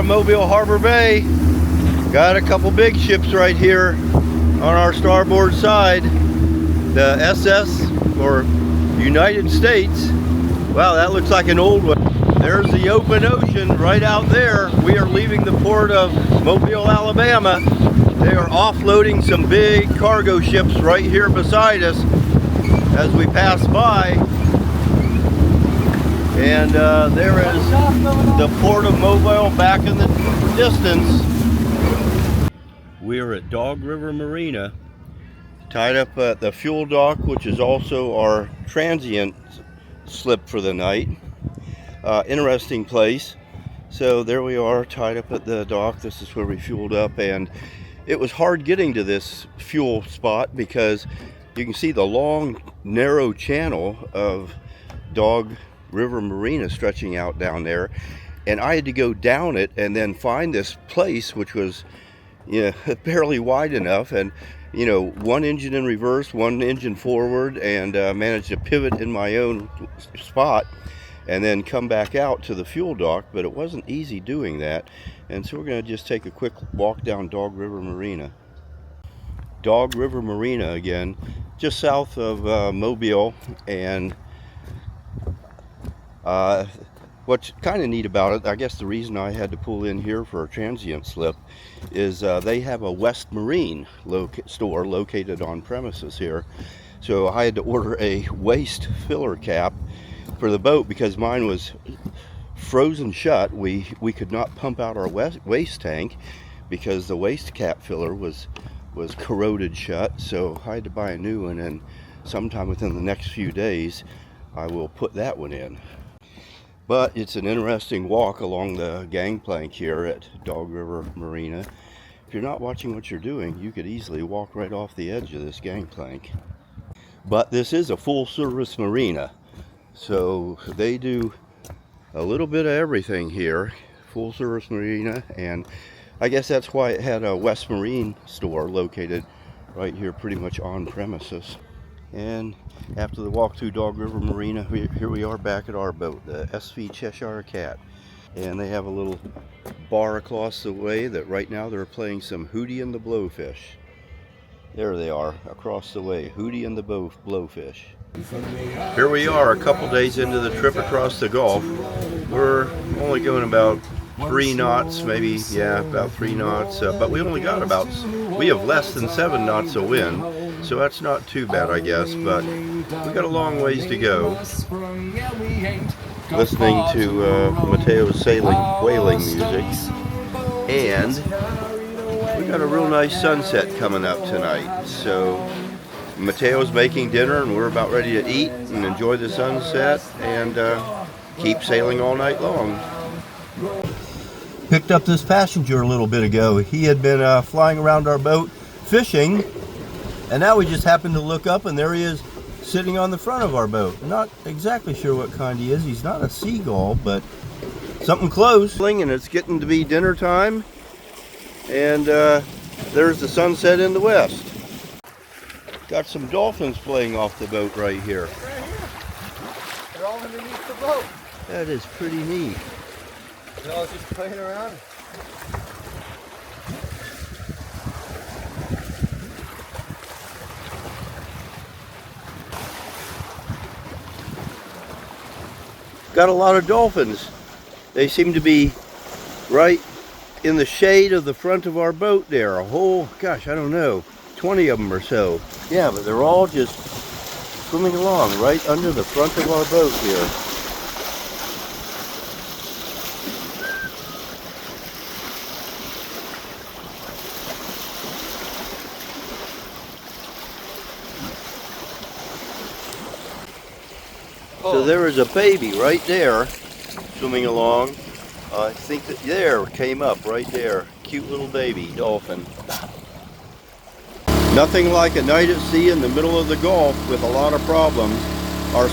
Mobile Harbor Bay. Got a couple big ships right here on our starboard side. The SS, or United States. Wow, that looks like an old one. There's the open ocean right out there. We are leaving the port of Mobile, Alabama. They are offloading some big cargo ships right here beside us as we pass by. And there is the port of Mobile back in the distance. We are at Dog River Marina, tied up at the fuel dock, which is also our transient slip for the night. Interesting place. So there we are, tied up at the dock. This is where we fueled up, and it was hard getting to this fuel spot because you can see the long, narrow channel of Dog River Marina stretching out down there, and I had to go down it and then find this place which was, barely wide enough, and one engine in reverse, one engine forward, and managed to pivot in my own spot and then come back out to the fuel dock. But it wasn't easy doing that, and so we're going to just take a quick walk down Dog River Marina. Dog River Marina, again, just south of Mobile. And what's kind of neat about it, I guess the reason I had to pull in here for a transient slip is they have a West Marine store located on premises here. So I had to order a waste filler cap for the boat because mine was frozen shut. We could not pump out our waste tank because the waste cap filler was corroded shut. So I had to buy a new one, and sometime within the next few days I will put that one in. But it's an interesting walk along the gangplank here at Dog River Marina. If you're not watching what you're doing, you could easily walk right off the edge of this gangplank. But this is a full service marina, so they do a little bit of everything here. Full service marina, and I guess that's why it had a West Marine store located right here pretty much on premises. And after the walk through Dog River Marina, here we are back at our boat, the SV Cheshire Cat. And they have a little bar across the way that right now they're playing some Hootie and the Blowfish. There they are, across the way, Hootie and the Blowfish. Here we are, a couple days into the trip across the Gulf. We're only going about 3 knots, maybe, about 3 knots. But we only got we have less than 7 knots of wind. So that's not too bad, I guess, but we got a long ways to go. Listening to Mateo's whaling music, and we got a real nice sunset coming up tonight. So Mateo's making dinner, and we're about ready to eat and enjoy the sunset and keep sailing all night long. Picked up this passenger a little bit ago. He had been flying around our boat fishing. And now we just happened to look up, and there he is sitting on the front of our boat. Not exactly sure what kind he is. He's not a seagull, but something close. And it's getting to be dinner time. And there's the sunset in the west. Got some dolphins playing off the boat right here. Right here. They're all underneath the boat. That is pretty neat. They're all just playing around. Got a lot of dolphins. They seem to be right in the shade of the front of our boat there. A whole, gosh, I don't know, 20 of them or so. Yeah, but they're all just swimming along right under the front of our boat here. So there is a baby right there swimming along. I think that there came up right there. Cute little baby dolphin. Nothing like a night at sea in the middle of the Gulf with a lot of problems. Our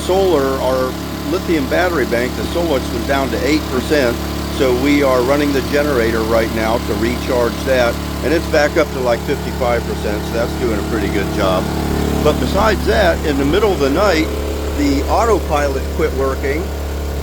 lithium battery bank, the Solux, was down to 8%. So we are running the generator right now to recharge that. And it's back up to like 55%, so that's doing a pretty good job. But besides that, in the middle of the night, the autopilot quit working,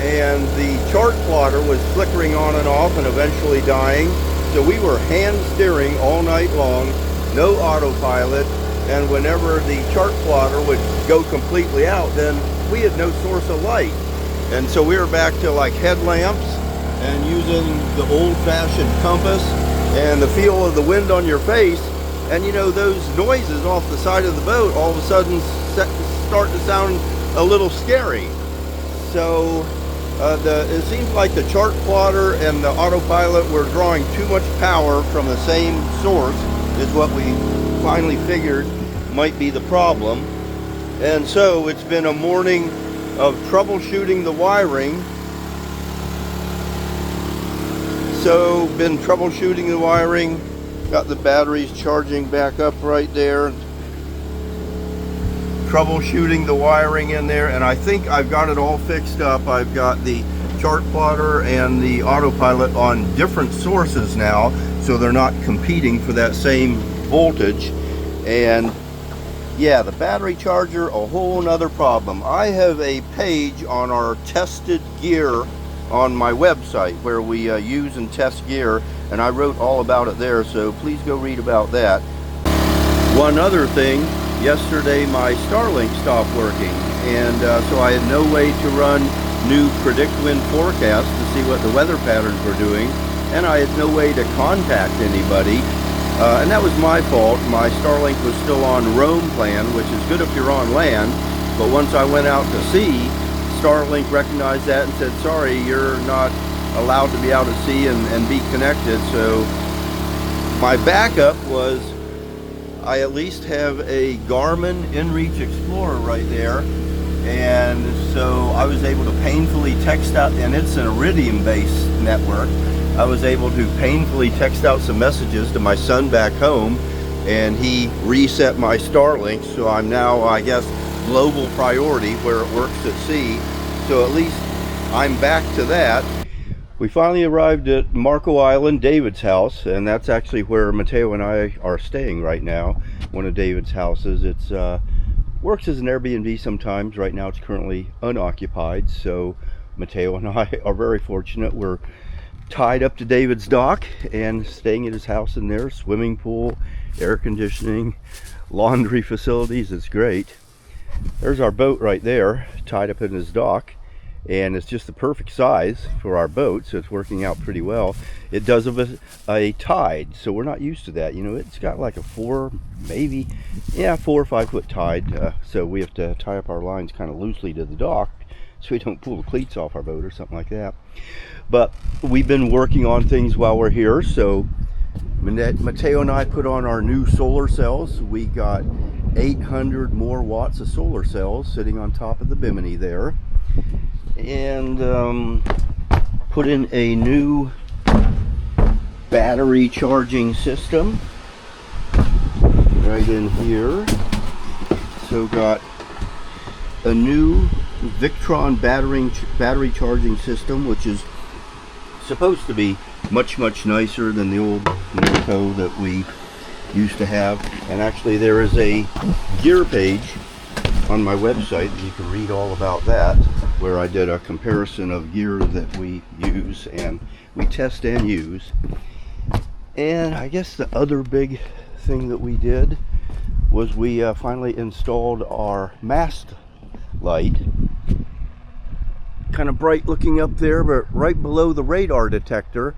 and the chart plotter was flickering on and off and eventually dying. So we were hand steering all night long, no autopilot, and whenever the chart plotter would go completely out, then we had no source of light. And so we were back to like headlamps and using the old-fashioned compass and the feel of the wind on your face. And you know, those noises off the side of the boat all of a sudden start to sound a little scary. So it seems like the chart plotter and the autopilot were drawing too much power from the same source, is what we finally figured might be the problem. And so it's been a morning of troubleshooting the wiring. So been troubleshooting the wiring, got the batteries charging back up right there, troubleshooting the wiring in there, and I think I've got it all fixed up. I've got the chart plotter and the autopilot on different sources now, so they're not competing for that same voltage. And yeah, the battery charger, a whole nother problem. I have a page on our tested gear on my website where we use and test gear, and I wrote all about it there, so please go read about that. One other thing, yesterday my Starlink stopped working, and so I had no way to run new predict wind forecasts to see what the weather patterns were doing, and I had no way to contact anybody. And that was my fault. My Starlink was still on roam plan, which is good if you're on land, but once I went out to sea, Starlink recognized that and said, sorry, you're not allowed to be out at sea and be connected. So my backup was, I at least have a Garmin InReach Explorer right there, and so I was able to painfully text out, and it's an Iridium based network. I was able to painfully text out some messages to my son back home, and he reset my Starlink, so I'm now, I guess, global priority where it works at sea. So at least I'm back to that. We finally arrived at Marco Island, David's house, and that's actually where Mateo and I are staying right now, one of David's houses. It's works as an Airbnb sometimes. Right now it's currently unoccupied, so Mateo and I are very fortunate. We're tied up to David's dock and staying at his house in there. Swimming pool, air conditioning, laundry facilities. It's great. There's our boat right there, tied up in his dock, and it's just the perfect size for our boat, so it's working out pretty well. It does have a tide, so we're not used to that. You know, it's got like a 4 or 5 foot tide, so we have to tie up our lines kind of loosely to the dock so we don't pull the cleats off our boat or something like that. But we've been working on things while we're here. So Mateo and I put on our new solar cells. We got 800 more watts of solar cells sitting on top of the Bimini there, and put in a new battery charging system right in here. So got a new Victron battery charging system, which is supposed to be much nicer than the old Norco that we used to have. And actually there is a gear page on my website, you can read all about that, where I did a comparison of gear that we use and we test and use. And I guess the other big thing that we did was we finally installed our mast light. Kind of bright looking up there, but right below the radar detector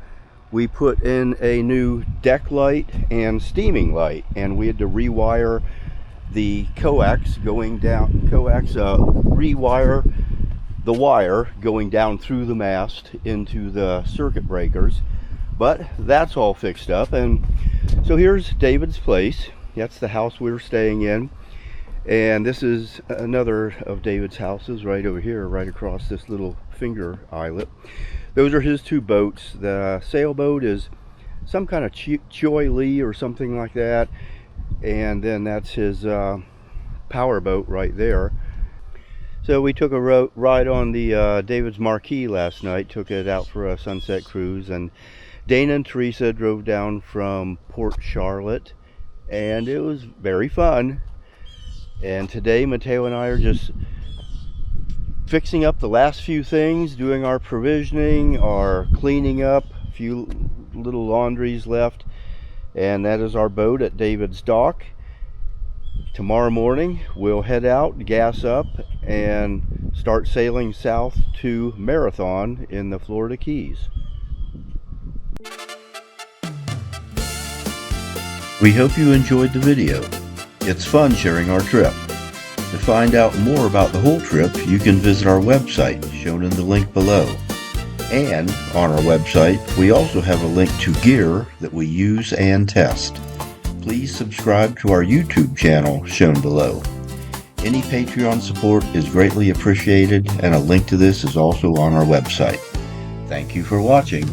we put in a new deck light and steaming light, and we had to rewire the coax going down, rewire the wire going down through the mast into the circuit breakers. But that's all fixed up, and so here's David's place. That's the house we're staying in, and this is another of David's houses right over here, right across this little finger islet. Those are his two boats. The sailboat is some kind of Choi Lee or something like that, and then that's his power boat right there. So we took a ride on the David's Marquis last night, took it out for a sunset cruise, and Dana and Teresa drove down from Port Charlotte, and it was very fun. And today Mateo and I are just fixing up the last few things, doing our provisioning, our cleaning up, a few little laundries left, and that is our boat at David's Dock. Tomorrow morning we'll head out, gas up, and start sailing south to Marathon in the Florida Keys. We hope you enjoyed the video. It's fun sharing our trip. To find out more about the whole trip, you can visit our website, shown in the link below. And on our website, we also have a link to gear that we use and test. Please subscribe to our YouTube channel, shown below. Any Patreon support is greatly appreciated, and a link to this is also on our website. Thank you for watching.